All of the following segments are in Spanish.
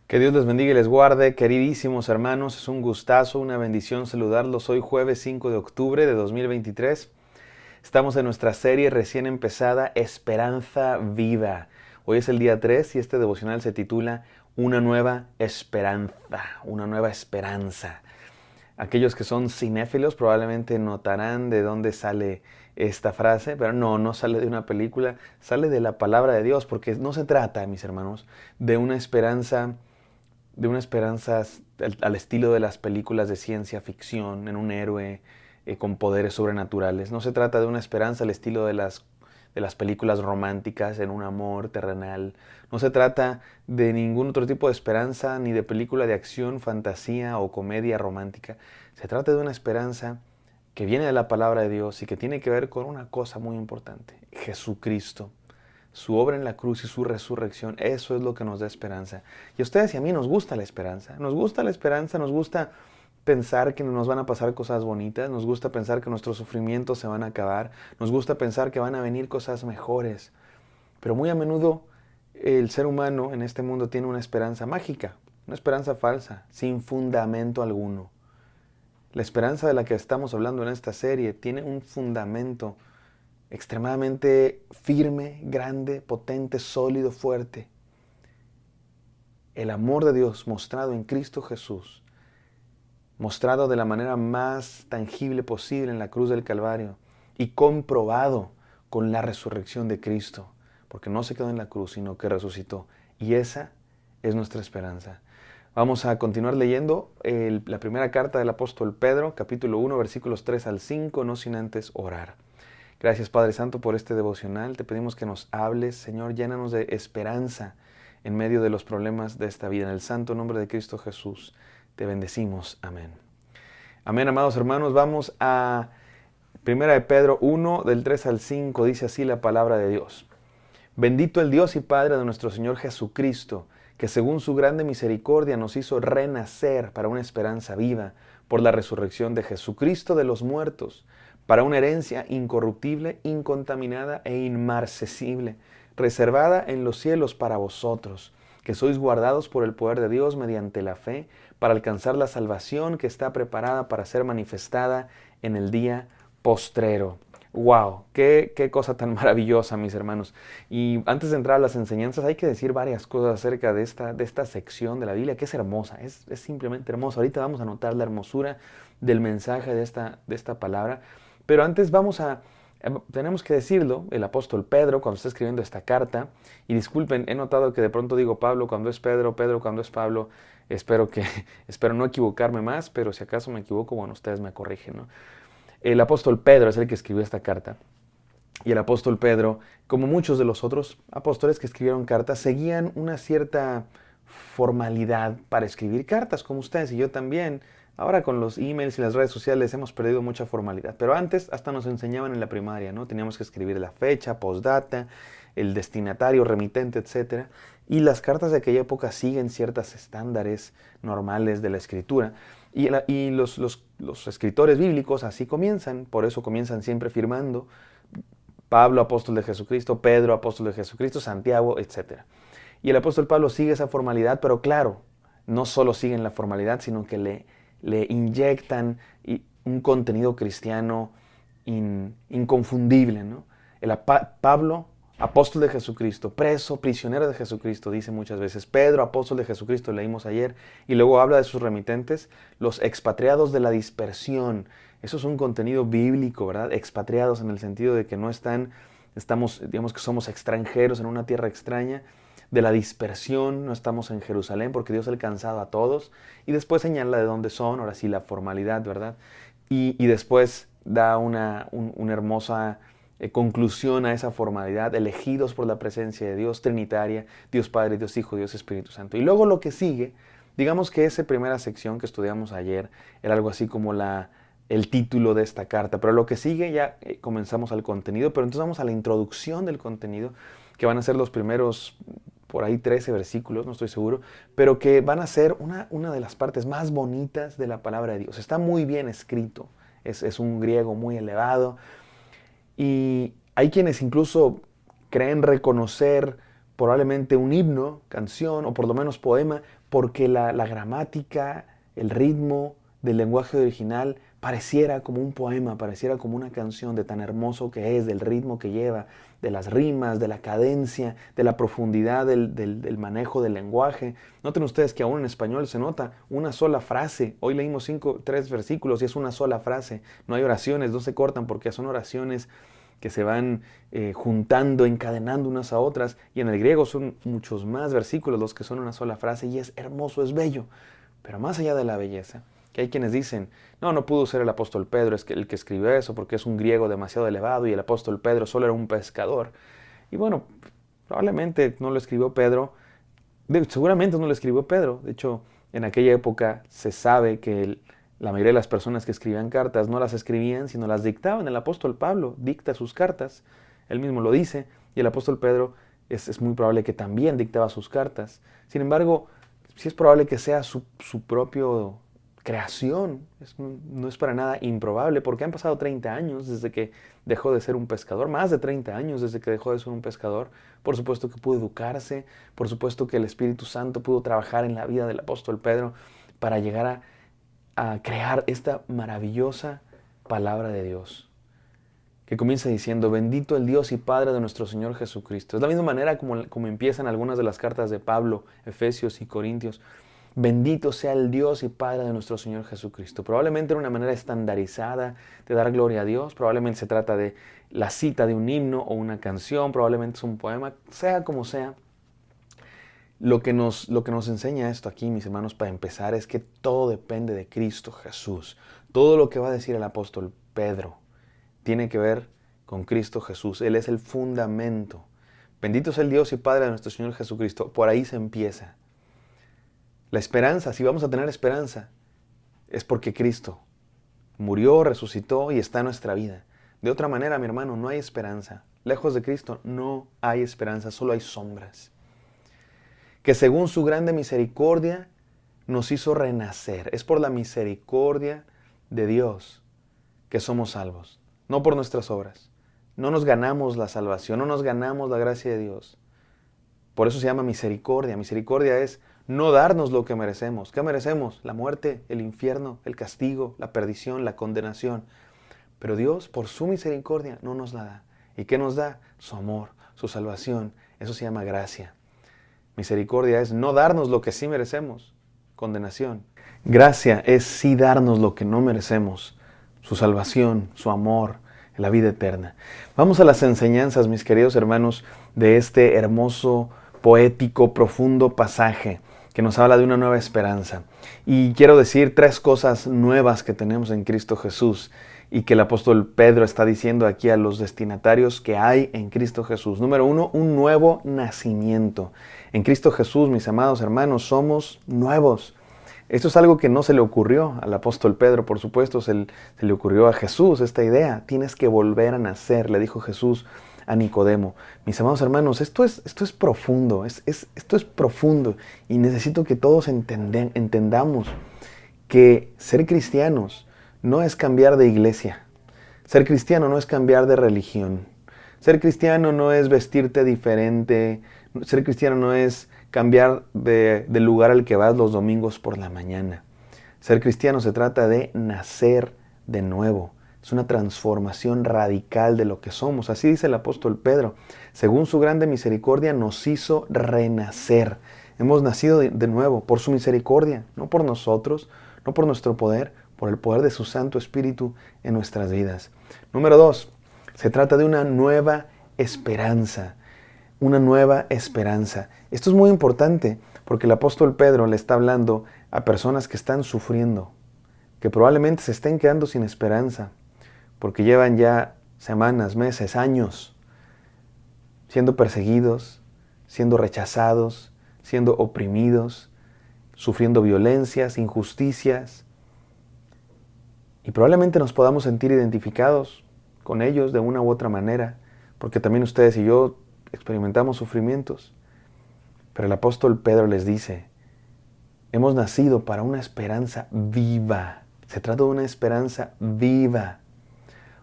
Que Dios les bendiga y les guarde, queridísimos hermanos. Es un gustazo, una bendición saludarlos. Hoy jueves 5 de octubre de 2023. Estamos en nuestra serie recién empezada, Esperanza Viva. Hoy es el día 3 y este devocional se titula Una nueva esperanza, una nueva esperanza. Aquellos que son cinéfilos probablemente notarán de dónde sale esta frase, pero no sale de una película, sale de la palabra de Dios, porque no se trata, mis hermanos, de una esperanza al estilo de las películas de ciencia ficción, en un héroe con poderes sobrenaturales. No se trata de una esperanza al estilo de las películas románticas, en un amor terrenal. No se trata de ningún otro tipo de esperanza, ni de película de acción, fantasía o comedia romántica. Se trata de una esperanza que viene de la palabra de Dios y que tiene que ver con una cosa muy importante: Jesucristo. Su obra en la cruz y su resurrección, eso es lo que nos da esperanza. Y a ustedes y a mí nos gusta la esperanza. Nos gusta la esperanza, nos gusta pensar que nos van a pasar cosas bonitas, nos gusta pensar que nuestros sufrimientos se van a acabar, nos gusta pensar que van a venir cosas mejores. Pero muy a menudo el ser humano en este mundo tiene una esperanza mágica, una esperanza falsa, sin fundamento alguno. La esperanza de la que estamos hablando en esta serie tiene un fundamento extremadamente firme, grande, potente, sólido, fuerte. El amor de Dios mostrado en Cristo Jesús, mostrado de la manera más tangible posible en la cruz del Calvario y comprobado con la resurrección de Cristo, porque no se quedó en la cruz, sino que resucitó. Y esa es nuestra esperanza. Vamos a continuar leyendo la primera carta del apóstol Pedro, capítulo 1, versículos 3 al 5, no sin antes orar. Gracias, Padre Santo, por este devocional. Te pedimos que nos hables, Señor, llénanos de esperanza en medio de los problemas de esta vida. En el santo nombre de Cristo Jesús, te bendecimos. Amén. Amén, amados hermanos. Vamos a 1 de Pedro 1, del 3 al 5. Dice así la palabra de Dios. Bendito el Dios y Padre de nuestro Señor Jesucristo, que según su grande misericordia nos hizo renacer para una esperanza viva por la resurrección de Jesucristo de los muertos, para una herencia incorruptible, incontaminada e inmarcesible, reservada en los cielos para vosotros, que sois guardados por el poder de Dios mediante la fe, para alcanzar la salvación que está preparada para ser manifestada en el día postrero. ¡Wow! Qué cosa tan maravillosa, mis hermanos! Y antes de entrar a las enseñanzas, hay que decir varias cosas acerca de esta sección de la Biblia, que es hermosa, es simplemente hermosa. Ahorita vamos a notar la hermosura del mensaje de esta palabra. Pero antes tenemos que decirlo, el apóstol Pedro, cuando está escribiendo esta carta, y disculpen, he notado que de pronto digo Pablo cuando es Pedro, Pedro cuando es Pablo. Espero no equivocarme más, pero si acaso me equivoco, bueno, ustedes me corrigen, ¿no? El apóstol Pedro es el que escribió esta carta. Y el apóstol Pedro, como muchos de los otros apóstoles que escribieron cartas, seguían una cierta formalidad para escribir cartas, como ustedes y yo también. Ahora con los emails y las redes sociales hemos perdido mucha formalidad. Pero antes hasta nos enseñaban en la primaria, ¿no? Teníamos que escribir la fecha, postdata, el destinatario, remitente, etc. Y las cartas de aquella época siguen ciertos estándares normales de la escritura. Y los escritores bíblicos así comienzan, por eso comienzan siempre firmando Pablo, apóstol de Jesucristo, Pedro, apóstol de Jesucristo, Santiago, etc. Y el apóstol Pablo sigue esa formalidad, pero claro, no solo siguen la formalidad, sino que le inyectan un contenido cristiano inconfundible, ¿no? Pablo, apóstol de Jesucristo, preso, prisionero de Jesucristo, dice muchas veces. Pedro, apóstol de Jesucristo, leímos ayer, y luego habla de sus remitentes, los expatriados de la dispersión. Eso es un contenido bíblico, ¿verdad? Expatriados en el sentido de que digamos que somos extranjeros en una tierra extraña, de la dispersión, no estamos en Jerusalén porque Dios ha alcanzado a todos, y después señala de dónde son, ahora sí la formalidad, ¿verdad? Y después da una hermosa conclusión a esa formalidad: elegidos por la presencia de Dios, trinitaria, Dios Padre, Dios Hijo, Dios Espíritu Santo. Y luego lo que sigue, digamos que esa primera sección que estudiamos ayer era algo así como el título de esta carta, pero lo que sigue ya comenzamos al contenido, pero entonces vamos a la introducción del contenido, que van a ser los primeros, por ahí 13 versículos, no estoy seguro, pero que van a ser una de las partes más bonitas de la palabra de Dios. Está muy bien escrito, es un griego muy elevado, y hay quienes incluso creen reconocer probablemente un himno, canción o por lo menos poema porque la gramática, el ritmo del lenguaje original pareciera como un poema, pareciera como una canción de tan hermoso que es, del ritmo que lleva, de las rimas, de la cadencia, de la profundidad del manejo del lenguaje. Noten ustedes que aún en español se nota una sola frase. Hoy leímos 3 versículos y es una sola frase. No hay oraciones, no se cortan porque son oraciones que se van juntando, encadenando unas a otras. Y en el griego son muchos más versículos los que son una sola frase y es hermoso, es bello. Pero más allá de la belleza, que hay quienes dicen, no pudo ser el apóstol Pedro el que escribió eso porque es un griego demasiado elevado y el apóstol Pedro solo era un pescador. Y bueno, probablemente no lo escribió Pedro, seguramente no lo escribió Pedro. De hecho, en aquella época se sabe que la mayoría de las personas que escribían cartas no las escribían, sino las dictaban. El apóstol Pablo dicta sus cartas, él mismo lo dice, y el apóstol Pedro es muy probable que también dictaba sus cartas. Sin embargo, sí es probable que sea su propio creación, no es para nada improbable, porque han pasado 30 años desde que dejó de ser un pescador, más de 30 años desde que dejó de ser un pescador. Por supuesto que pudo educarse, por supuesto que el Espíritu Santo pudo trabajar en la vida del apóstol Pedro para llegar a crear esta maravillosa palabra de Dios, que comienza diciendo, bendito el Dios y Padre de nuestro Señor Jesucristo. Es la misma manera como empiezan algunas de las cartas de Pablo, Efesios y Corintios. Bendito sea el Dios y Padre de nuestro Señor Jesucristo. Probablemente era una manera estandarizada de dar gloria a Dios. Probablemente se trata de la cita de un himno o una canción. Probablemente es un poema. Sea como sea, lo que nos enseña esto aquí, mis hermanos, para empezar, es que todo depende de Cristo Jesús. Todo lo que va a decir el apóstol Pedro tiene que ver con Cristo Jesús. Él es el fundamento. Bendito sea el Dios y Padre de nuestro Señor Jesucristo. Por ahí se empieza. La esperanza, si vamos a tener esperanza, es porque Cristo murió, resucitó y está en nuestra vida. De otra manera, mi hermano, no hay esperanza. Lejos de Cristo no hay esperanza, solo hay sombras. Que según su grande misericordia nos hizo renacer. Es por la misericordia de Dios que somos salvos, no por nuestras obras. No nos ganamos la salvación, no nos ganamos la gracia de Dios. Por eso se llama misericordia. Misericordia es no darnos lo que merecemos. ¿Qué merecemos? La muerte, el infierno, el castigo, la perdición, la condenación. Pero Dios, por su misericordia, no nos la da. ¿Y qué nos da? Su amor, su salvación. Eso se llama gracia. Misericordia es no darnos lo que sí merecemos. Condenación. Gracia es sí darnos lo que no merecemos. Su salvación, su amor, la vida eterna. Vamos a las enseñanzas, mis queridos hermanos, de este hermoso, poético, profundo pasaje que nos habla de una nueva esperanza. Y quiero decir 3 cosas nuevas que tenemos en Cristo Jesús y que el apóstol Pedro está diciendo aquí a los destinatarios que hay en Cristo Jesús. Número 1, un nuevo nacimiento. En Cristo Jesús, mis amados hermanos, somos nuevos. Esto es algo que no se le ocurrió al apóstol Pedro, por supuesto, se le ocurrió a Jesús esta idea. Tienes que volver a nacer, le dijo Jesús a Nicodemo. Mis amados hermanos, esto es profundo, esto es profundo y necesito que todos entendamos que ser cristianos no es cambiar de iglesia. Ser cristiano no es cambiar de religión. Ser cristiano no es vestirte diferente. Ser cristiano no es cambiar del lugar al que vas los domingos por la mañana. Ser cristiano se trata de nacer de nuevo. Es una transformación radical de lo que somos. Así dice el apóstol Pedro. Según su grande misericordia nos hizo renacer. Hemos nacido de nuevo por su misericordia, no por nosotros, no por nuestro poder, por el poder de su Santo Espíritu en nuestras vidas. Número 2, se trata de una nueva esperanza. Una nueva esperanza. Esto es muy importante porque el apóstol Pedro le está hablando a personas que están sufriendo, que probablemente se estén quedando sin esperanza, porque llevan ya semanas, meses, años siendo perseguidos, siendo rechazados, siendo oprimidos, sufriendo violencias, injusticias. Y probablemente nos podamos sentir identificados con ellos de una u otra manera, porque también ustedes y yo experimentamos sufrimientos. Pero el apóstol Pedro les dice, hemos nacido para una esperanza viva. Se trata de una esperanza viva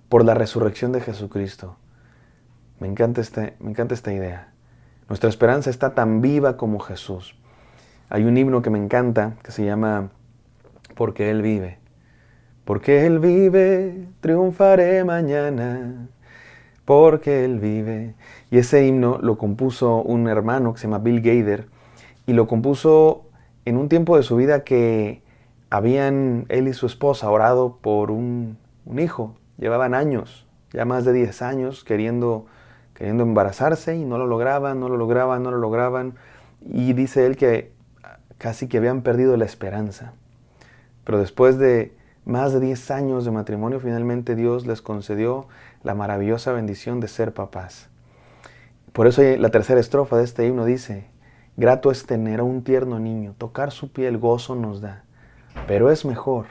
por la resurrección de Jesucristo. Me encanta esta idea. Nuestra esperanza está tan viva como Jesús. Hay un himno que me encanta que se llama Porque Él vive. Porque Él vive, triunfaré mañana. Porque Él vive. Y ese himno lo compuso un hermano que se llama Bill Gaither, y lo compuso en un tiempo de su vida que habían él y su esposa orado por un hijo. Llevaban años, ya más de 10 años, queriendo embarazarse, y no lo lograban. Y dice él que casi que habían perdido la esperanza. Pero después de más de 10 años de matrimonio, finalmente Dios les concedió la maravillosa bendición de ser papás. Por eso la tercera estrofa de este himno dice: grato es tener a un tierno niño, tocar su piel gozo nos da. Pero es mejor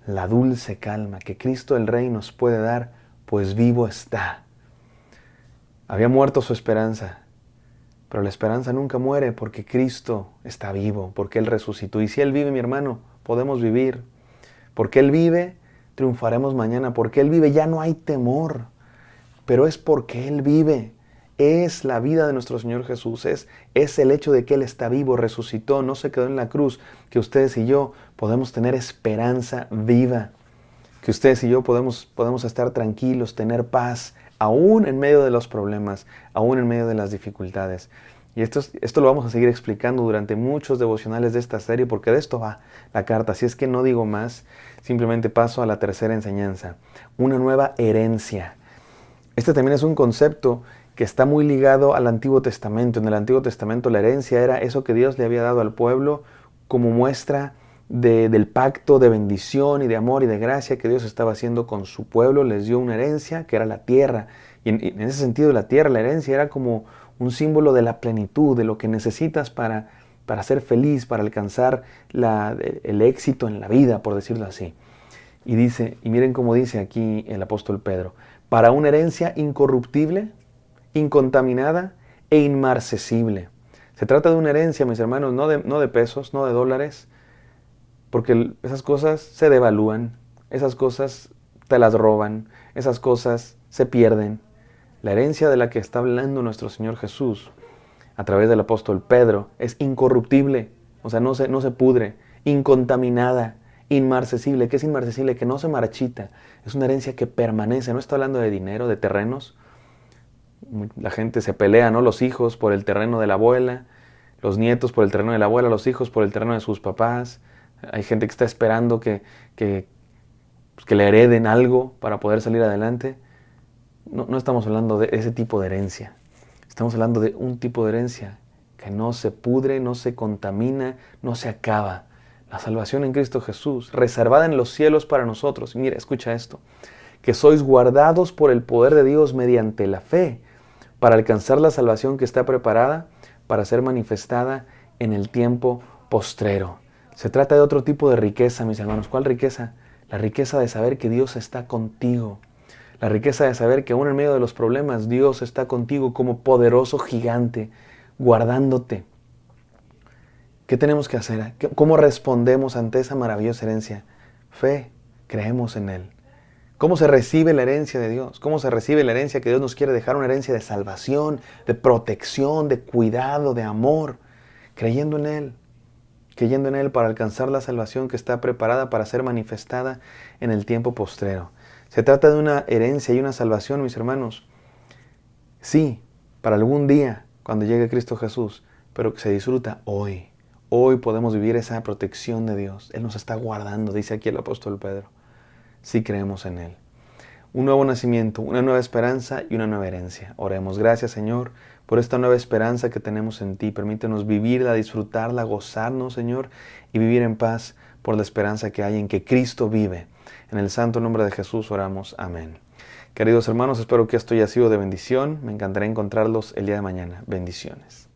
la dulce calma que Cristo el Rey nos puede dar, pues vivo está. Había muerto su esperanza, pero la esperanza nunca muere porque Cristo está vivo, porque Él resucitó. Y si Él vive, mi hermano, podemos vivir. Porque Él vive, triunfaremos mañana. Porque Él vive, ya no hay temor. Pero es porque Él vive. Es la vida de nuestro Señor Jesús. Es el hecho de que Él está vivo, resucitó, no se quedó en la cruz, que ustedes y yo podemos tener esperanza viva. Que ustedes y yo podemos estar tranquilos, tener paz, aún en medio de los problemas, aún en medio de las dificultades. Y esto lo vamos a seguir explicando durante muchos devocionales de esta serie, porque de esto va la carta. Así es que no digo más, simplemente paso a la tercera enseñanza. Una nueva herencia. Este también es un concepto que está muy ligado al Antiguo Testamento. En el Antiguo Testamento la herencia era eso que Dios le había dado al pueblo como muestra del pacto de bendición y de amor y de gracia que Dios estaba haciendo con su pueblo. Les dio una herencia que era la tierra. Y en ese sentido la tierra, la herencia, era como un símbolo de la plenitud, de lo que necesitas para ser feliz, para alcanzar el éxito en la vida, por decirlo así. Y dice, y miren cómo dice aquí el apóstol Pedro: para una herencia incorruptible, incontaminada e inmarcesible. Se trata de una herencia, mis hermanos, no de pesos, no de dólares, porque esas cosas se devalúan, esas cosas te las roban, esas cosas se pierden. La herencia de la que está hablando nuestro Señor Jesús a través del apóstol Pedro es incorruptible, o sea, no se pudre, incontaminada, inmarcesible. ¿Qué es inmarcesible? Que no se marchita. Es una herencia que permanece. No está hablando de dinero, de terrenos. La gente se pelea, ¿no? Los hijos por el terreno de la abuela, los nietos por el terreno de la abuela, los hijos por el terreno de sus papás. Hay gente que está esperando que le hereden algo para poder salir adelante. No estamos hablando de ese tipo de herencia. Estamos hablando de un tipo de herencia que no se pudre, no se contamina, no se acaba. La salvación en Cristo Jesús, reservada en los cielos para nosotros. Y mira, escucha esto: que sois guardados por el poder de Dios mediante la fe, para alcanzar la salvación que está preparada para ser manifestada en el tiempo postrero. Se trata de otro tipo de riqueza, mis hermanos. ¿Cuál riqueza? La riqueza de saber que Dios está contigo. La riqueza de saber que aún en medio de los problemas, Dios está contigo como poderoso gigante, guardándote. ¿Qué tenemos que hacer? ¿Cómo respondemos ante esa maravillosa herencia? Fe, creemos en Él. ¿Cómo se recibe la herencia de Dios? ¿Cómo se recibe la herencia que Dios nos quiere dejar? Una herencia de salvación, de protección, de cuidado, de amor. Creyendo en Él para alcanzar la salvación que está preparada para ser manifestada en el tiempo postrero. Se trata de una herencia y una salvación, mis hermanos. Sí, para algún día, cuando llegue Cristo Jesús, pero que se disfruta hoy. Hoy podemos vivir esa protección de Dios. Él nos está guardando, dice aquí el apóstol Pedro. Sí creemos en Él. Un nuevo nacimiento, una nueva esperanza y una nueva herencia. Oremos. Gracias, Señor, por esta nueva esperanza que tenemos en Ti. Permítenos vivirla, disfrutarla, gozarnos, Señor, y vivir en paz por la esperanza que hay en que Cristo vive. En el santo nombre de Jesús oramos. Amén. Queridos hermanos, espero que esto haya sido de bendición. Me encantaría encontrarlos el día de mañana. Bendiciones.